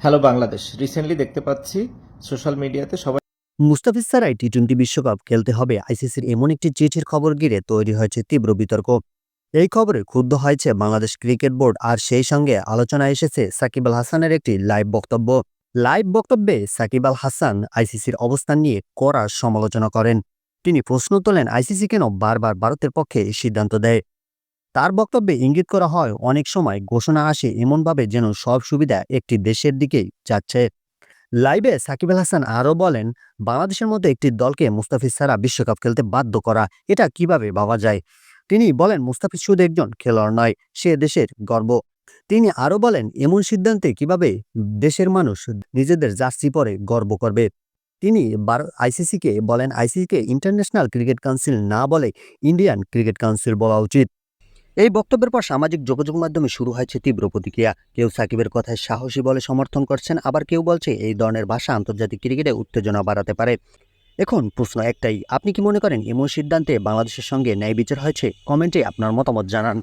Hello Bangladesh. Recently দেখতে পাচ্ছি social মিডিয়াতে সবাই মুস্তাফিজ ছাড়াই টি-20 বিশ্বকাপ খেলতে হবে আইসিসির এমন একটি চিঠির খবর ঘিরে তৈরি হয়েছে তীব্র বিতর্ক। এই খবরে ক্ষুব্ধ হয়েছে বাংলাদেশ ক্রিকেট বোর্ড, আর সেই সঙ্গে আলোচনায় এসেছে সাকিব আল হাসানের একটি লাইভ বক্তব্যে সাকিব আল হাসান আইসিসির অবস্থান নিয়ে কড়া সমালোচনা করেন। তিনি প্রশ্ন তোলেন, আইসিসি কেন বারবার ভারতের পক্ষে এই সিদ্ধান্ত দেয়। তার বক্তব্যে ইঙ্গিত করা হয়, অনেক সময় ঘোষণা আসে এমনভাবে যেন সব সুবিধা একটি দেশের দিকেই যাচ্ছে। লাইভে সাকিব আল হাসান আরও বলেন, বাংলাদেশের মতো একটি দলকে মুস্তাফিজ ছাড়া বিশ্বকাপ খেলতে বাধ্য করা, এটা কিভাবে ভাবা যায়। তিনি বলেন, মুস্তাফিজ শুধু একজন খেলোয়াড় নয়, সে দেশের গর্ব। তিনি আরও বলেন, এমন সিদ্ধান্তে কিভাবে দেশের মানুষ নিজেদের জার্সি পরে গর্ব করবে। তিনি আইসিসিকে বলেন, আইসিসিকে ইন্টারন্যাশনাল ক্রিকেট কাউন্সিল না বলে ইন্ডিয়ান ক্রিকেট কাউন্সিল বলা উচিত। এই বক্তব্যের পর সামাজিক যোগাযোগ মাধ্যমে শুরু হয়েছে তীব্র প্রতিক্রিয়া। কেউ সাকিবের কথায় সাহসী বলে সমর্থন করছেন, আবার কেউ বলছে এই ধরনের ভাষা আন্তর্জাতিক ক্রিকেটে উত্তেজনা বাড়াতে পারে। এখন প্রশ্ন একটাই, আপনি কি মনে করেন এমন সিদ্ধান্তে বাংলাদেশের সঙ্গে ন্যায় বিচার হয়েছে? কমেন্টে আপনার মতামত জানান।